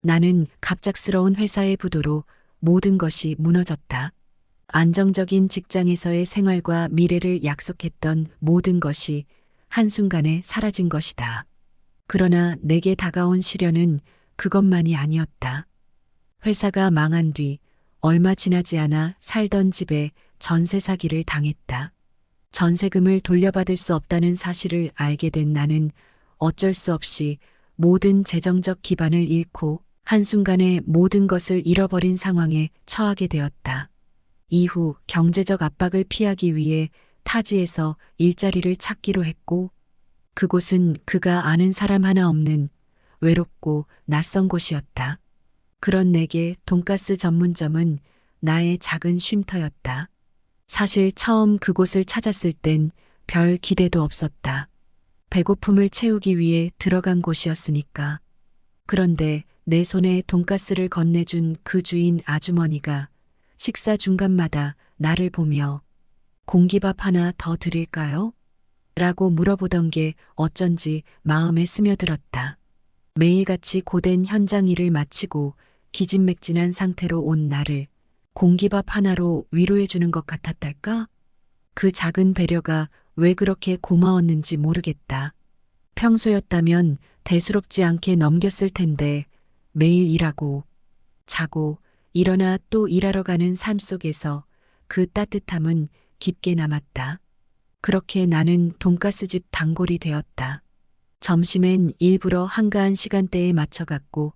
나는 갑작스러운 회사의 부도로 모든 것이 무너졌다. 안정적인 직장에서의 생활과 미래를 약속했던 모든 것이 한순간에 사라진 것이다. 그러나 내게 다가온 시련은 그것만이 아니었다. 회사가 망한 뒤 얼마 지나지 않아 살던 집에 전세 사기를 당했다. 전세금을 돌려받을 수 없다는 사실을 알게 된 나는 어쩔 수 없이 모든 재정적 기반을 잃고 한순간에 모든 것을 잃어버린 상황에 처하게 되었다. 이후 경제적 압박을 피하기 위해 타지에서 일자리를 찾기로 했고, 그곳은 그가 아는 사람 하나 없는 외롭고 낯선 곳이었다. 그런 내게 돈가스 전문점은 나의 작은 쉼터였다. 사실 처음 그곳을 찾았을 땐 별 기대도 없었다. 배고픔을 채우기 위해 들어간 곳이었으니까. 그런데 내 손에 돈가스를 건네준 그 주인 아주머니가 식사 중간마다 나를 보며 공기밥 하나 더 드릴까요? 라고 물어보던 게 어쩐지 마음에 스며들었다. 매일같이 고된 현장 일을 마치고 기진맥진한 상태로 온 나를 공기밥 하나로 위로해주는 것 같았달까? 그 작은 배려가 왜 그렇게 고마웠는지 모르겠다. 평소였다면 대수롭지 않게 넘겼을 텐데 매일 일하고 자고 일어나 또 일하러 가는 삶 속에서 그 따뜻함은 깊게 남았다. 그렇게 나는 돈가스집 단골이 되었다. 점심엔 일부러 한가한 시간대에 맞춰갔고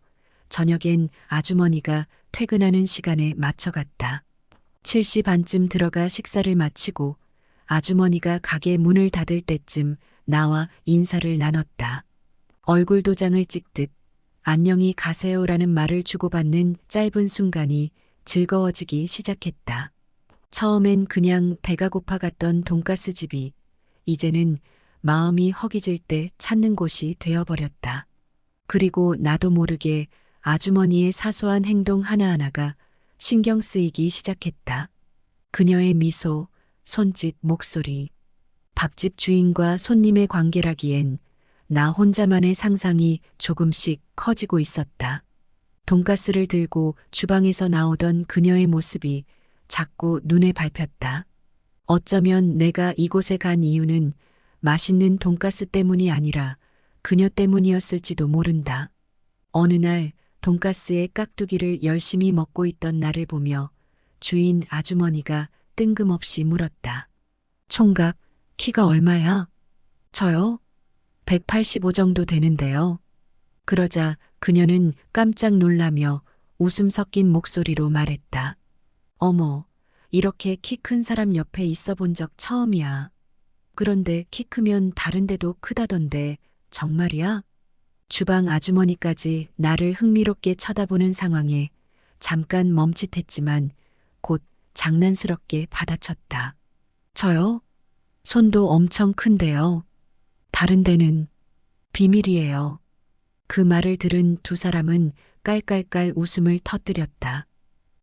저녁엔 아주머니가 퇴근하는 시간에 맞춰갔다. 7시 반쯤 들어가 식사를 마치고 아주머니가 가게 문을 닫을 때쯤 나와 인사를 나눴다. 얼굴 도장을 찍듯 안녕히 가세요라는 말을 주고받는 짧은 순간이 즐거워지기 시작했다. 처음엔 그냥 배가 고파 갔던 돈가스 집이 이제는 마음이 허기질 때 찾는 곳이 되어버렸다. 그리고 나도 모르게 아주머니의 사소한 행동 하나하나가 신경 쓰이기 시작했다. 그녀의 미소, 손짓, 목소리, 밥집 주인과 손님의 관계라기엔 나 혼자만의 상상이 조금씩 커지고 있었다. 돈가스를 들고 주방에서 나오던 그녀의 모습이 자꾸 눈에 밟혔다. 어쩌면 내가 이곳에 간 이유는 맛있는 돈가스 때문이 아니라 그녀 때문이었을지도 모른다. 어느 날 돈가스의 깍두기를 열심히 먹고 있던 나를 보며 주인 아주머니가 뜬금없이 물었다. 총각, 키가 얼마야? 저요? 185 정도 되는데요. 그러자 그녀는 깜짝 놀라며 웃음 섞인 목소리로 말했다. 어머, 이렇게 키 큰 사람 옆에 있어 본 적 처음이야. 그런데 키 크면 다른 데도 크다던데 정말이야? 주방 아주머니까지 나를 흥미롭게 쳐다보는 상황에 잠깐 멈칫했지만 곧 장난스럽게 받아쳤다. 저요? 손도 엄청 큰데요. 다른 데는 비밀이에요. 그 말을 들은 두 사람은 깔깔깔 웃음을 터뜨렸다.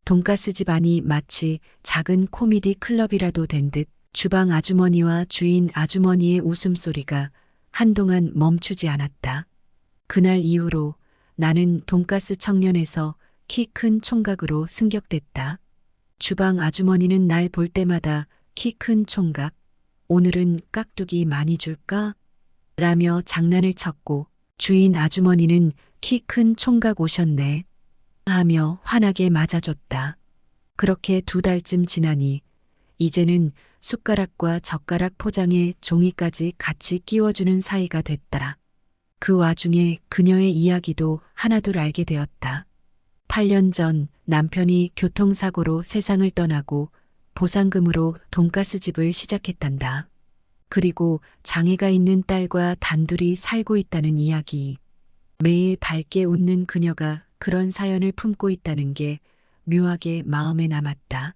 돈가스 집안이 마치 작은 코미디 클럽이라도 된 듯 주방 아주머니와 주인 아주머니의 웃음소리가 한동안 멈추지 않았다. 그날 이후로 나는 돈가스 청년에서 키 큰 총각으로 승격됐다. 주방 아주머니는 날 볼 때마다 키 큰 총각, 오늘은 깍두기 많이 줄까? 라며 장난을 쳤고 주인 아주머니는 키 큰 총각 오셨네 하며 환하게 맞아줬다. 그렇게 2달쯤 지나니 이제는 숟가락과 젓가락 포장에 종이까지 같이 끼워주는 사이가 됐다. 그 와중에 그녀의 이야기도 하나둘 알게 되었다. 8년 전 남편이 교통사고로 세상을 떠나고 보상금으로 돈가스 집을 시작했단다. 그리고 장애가 있는 딸과 단둘이 살고 있다는 이야기. 매일 밝게 웃는 그녀가 그런 사연을 품고 있다는 게 묘하게 마음에 남았다.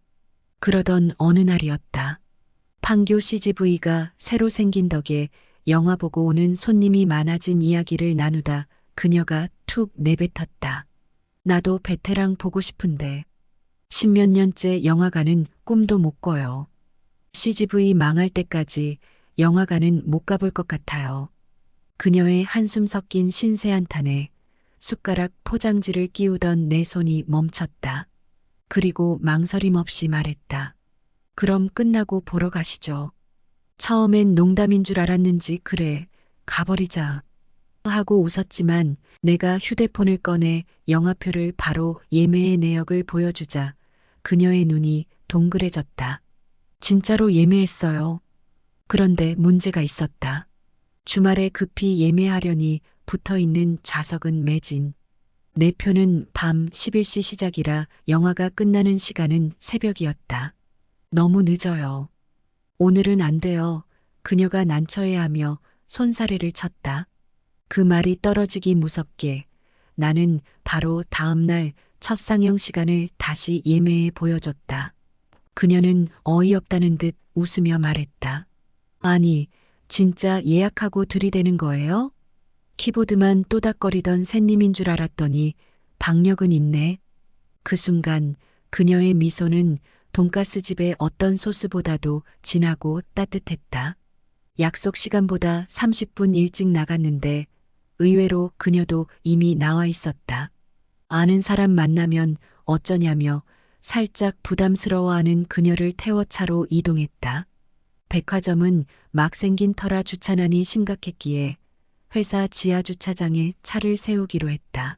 그러던 어느 날이었다. 판교 CGV가 새로 생긴 덕에 영화 보고 오는 손님이 많아진 이야기를 나누다 그녀가 툭 내뱉었다. 나도 베테랑 보고 싶은데 10몇 년째 영화관은 꿈도 못 꿔요. CGV 망할 때까지 영화관은 못 가볼 것 같아요. 그녀의 한숨 섞인 신세 한탄에 숟가락 포장지를 끼우던 내 손이 멈췄다. 그리고 망설임 없이 말했다. 그럼 끝나고 보러 가시죠. 처음엔 농담인 줄 알았는지 그래, 가버리자. 하고 웃었지만 내가 휴대폰을 꺼내 영화표를 바로 예매의 내역을 보여주자 그녀의 눈이 동그래졌다. 진짜로 예매했어요. 그런데 문제가 있었다. 주말에 급히 예매하려니 붙어있는 좌석은 매진. 내 표는 밤 11시 시작이라 영화가 끝나는 시간은 새벽이었다. 너무 늦어요. 오늘은 안 돼요. 그녀가 난처해하며 손사래를 쳤다. 그 말이 떨어지기 무섭게 나는 바로 다음 날 첫 상영 시간을 다시 예매해 보여줬다. 그녀는 어이없다는 듯 웃으며 말했다. 아니, 진짜 예약하고 들이대는 거예요? 키보드만 또닥거리던 샌님인 줄 알았더니 박력은 있네. 그 순간 그녀의 미소는 돈가스 집의 어떤 소스보다도 진하고 따뜻했다. 약속 시간보다 30분 일찍 나갔는데 의외로 그녀도 이미 나와 있었다. 아는 사람 만나면 어쩌냐며 살짝 부담스러워하는 그녀를 태워 차로 이동했다. 백화점은 막 생긴 터라 주차난이 심각했기에 회사 지하 주차장에 차를 세우기로 했다.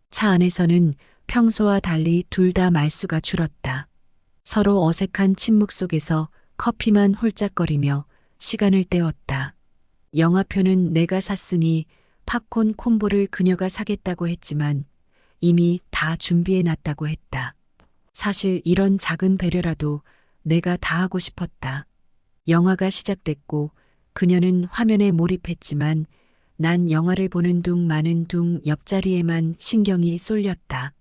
차 안에서는 평소와 달리 둘 다 말수가 줄었다. 서로 어색한 침묵 속에서 커피만 홀짝거리며 시간을 때웠다. 영화표는 내가 샀으니 팝콘 콤보를 그녀가 사겠다고 했지만 이미 다 준비해 놨다고 했다. 사실 이런 작은 배려라도 내가 다 하고 싶었다. 영화가 시작됐고 그녀는 화면에 몰입했지만 난 영화를 보는 둥 마는 둥 옆자리에만 신경이 쏠렸다.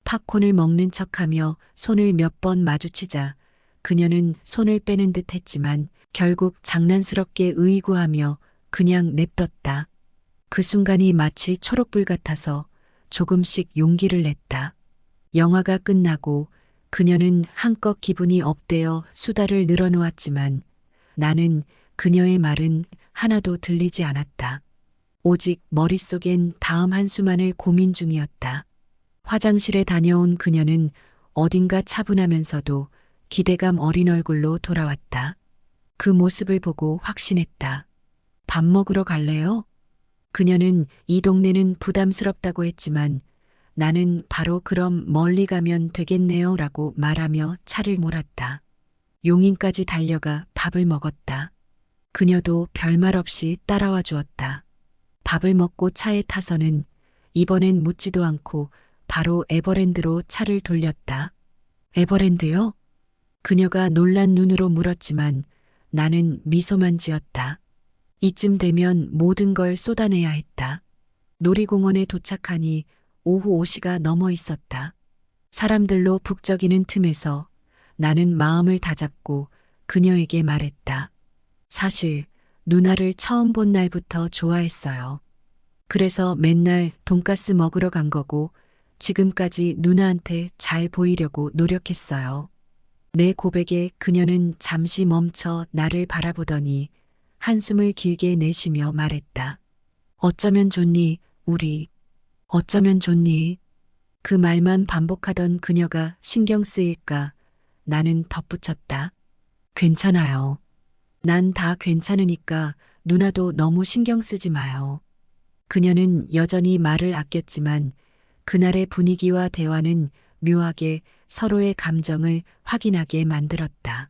팝콘을 먹는 척하며 손을 몇 번 마주치자 그녀는 손을 빼는 듯 했지만 결국 장난스럽게 의구하며 그냥 냅뒀다. 그 순간이 마치 초록불 같아서 조금씩 용기를 냈다. 영화가 끝나고 그녀는 한껏 기분이 업되어 수다를 늘어놓았지만 나는 그녀의 말은 하나도 들리지 않았다. 오직 머릿속엔 다음 한수만을 고민 중이었다. 화장실에 다녀온 그녀는 어딘가 차분하면서도 기대감 어린 얼굴로 돌아왔다. 그 모습을 보고 확신했다. 밥 먹으러 갈래요? 그녀는 이 동네는 부담스럽다고 했지만 나는 바로 그럼 멀리 가면 되겠네요 라고 말하며 차를 몰았다. 용인까지 달려가 밥을 먹었다. 그녀도 별말 없이 따라와 주었다. 밥을 먹고 차에 타서는 이번엔 묻지도 않고 바로 에버랜드로 차를 돌렸다. 에버랜드요? 그녀가 놀란 눈으로 물었지만 나는 미소만 지었다. 이쯤 되면 모든 걸 쏟아내야 했다. 놀이공원에 도착하니 오후 5시가 넘어 있었다. 사람들로 북적이는 틈에서 나는 마음을 다잡고 그녀에게 말했다. 사실 누나를 처음 본 날부터 좋아했어요. 그래서 맨날 돈가스 먹으러 간 거고 지금까지 누나한테 잘 보이려고 노력했어요. 내 고백에 그녀는 잠시 멈춰 나를 바라보더니 한숨을 길게 내쉬며 말했다. 어쩌면 좋니, 우리. 어쩌면 좋니. 그 말만 반복하던 그녀가 신경 쓰일까 나는 덧붙였다. 괜찮아요. 난 다 괜찮으니까 누나도 너무 신경 쓰지 마요. 그녀는 여전히 말을 아꼈지만 그날의 분위기와 대화는 묘하게 서로의 감정을 확인하게 만들었다.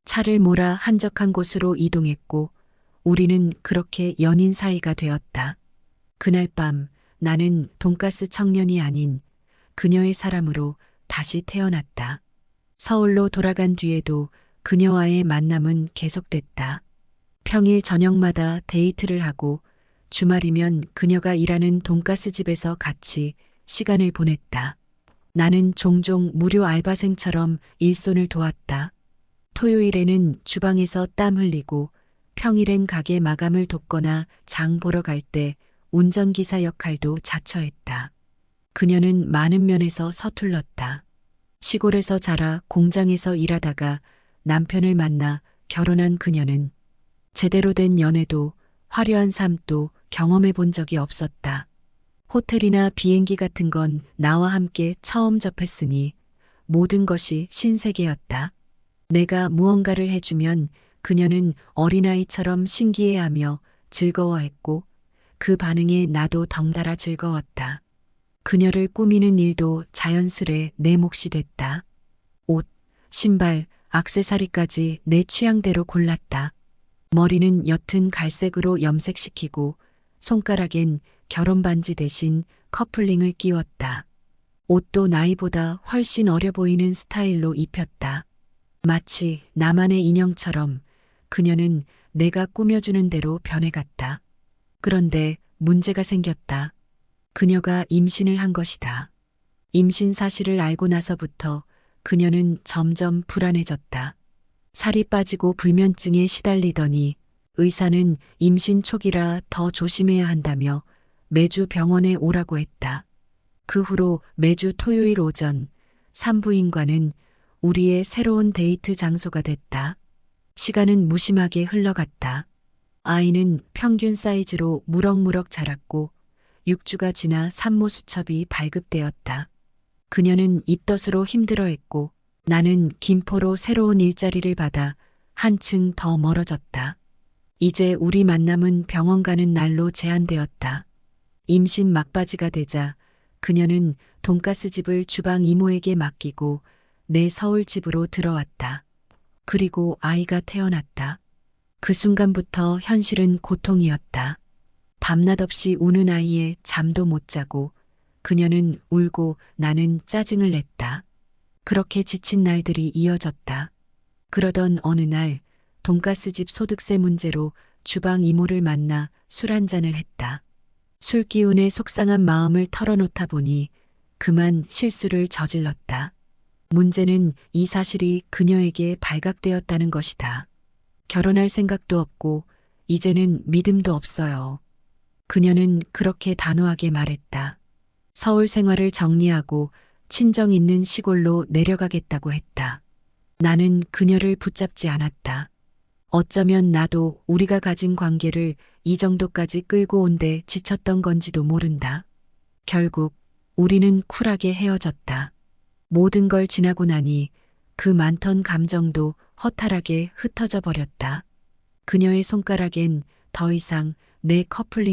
차를 몰아 한적한 곳으로 이동했고 우리는 그렇게 연인 사이가 되었다. 그날 밤 나는 돈가스 청년이 아닌 그녀의 사람으로 다시 태어났다. 서울로 돌아간 뒤에도 그녀와의 만남은 계속됐다. 평일 저녁마다 데이트를 하고 주말이면 그녀가 일하는 돈가스 집에서 같이 시간을 보냈다. 나는 종종 무료 알바생처럼 일손을 도왔다. 토요일에는 주방에서 땀 흘리고 평일엔 가게 마감을 돕거나 장 보러 갈 때 운전기사 역할도 자처했다. 그녀는 많은 면에서 서툴렀다. 시골에서 자라 공장에서 일하다가 남편을 만나 결혼한 그녀는 제대로 된 연애도 화려한 삶도 경험해 본 적이 없었다. 호텔이나 비행기 같은 건 나와 함께 처음 접했으니 모든 것이 신세계였다. 내가 무언가를 해주면 그녀는 어린아이처럼 신기해하며 즐거워했고 그 반응에 나도 덩달아 즐거웠다. 그녀를 꾸미는 일도 자연스레 내 몫이 됐다. 옷, 신발, 액세서리까지 내 취향대로 골랐다. 머리는 옅은 갈색으로 염색시키고 손가락엔 결혼 반지 대신 커플링을 끼웠다. 옷도 나이보다 훨씬 어려 보이는 스타일로 입혔다. 마치 나만의 인형처럼 그녀는 내가 꾸며주는 대로 변해갔다. 그런데 문제가 생겼다. 그녀가 임신을 한 것이다. 임신 사실을 알고 나서부터 그녀는 점점 불안해졌다. 살이 빠지고 불면증에 시달리더니 의사는 임신 초기라 더 조심해야 한다며 매주 병원에 오라고 했다. 그 후로 매주 토요일 오전 산부인과는 우리의 새로운 데이트 장소가 됐다. 시간은 무심하게 흘러갔다. 아이는 평균 사이즈로 무럭무럭 자랐고 6주가 지나 산모 수첩이 발급되었다. 그녀는 입덧으로 힘들어했고 나는 김포로 새로운 일자리를 받아 한층 더 멀어졌다. 이제 우리 만남은 병원 가는 날로 제한되었다. 임신 막바지가 되자 그녀는 돈가스 집을 주방 이모에게 맡기고 내 서울 집으로 들어왔다. 그리고 아이가 태어났다. 그 순간부터 현실은 고통이었다. 밤낮 없이 우는 아이에 잠도 못 자고 그녀는 울고 나는 짜증을 냈다. 그렇게 지친 날들이 이어졌다. 그러던 어느 날 돈가스집 소득세 문제로 주방 이모를 만나 술 한잔을 했다. 술 기운에 속상한 마음을 털어놓다 보니 그만 실수를 저질렀다. 문제는 이 사실이 그녀에게 발각되었다는 것이다. 결혼할 생각도 없고 이제는 믿음도 없어요. 그녀는 그렇게 단호하게 말했다. 서울 생활을 정리하고 친정 있는 시골로 내려가겠다고 했다. 나는 그녀를 붙잡지 않았다. 어쩌면 나도 우리가 가진 관계를 이 정도까지 끌고 온 데 지쳤던 건지도 모른다. 결국 우리는 쿨하게 헤어졌다. 모든 걸 지나고 나니 그 많던 감정도 허탈하게 흩어져 버렸다. 그녀의 손가락엔 더 이상 내 커플링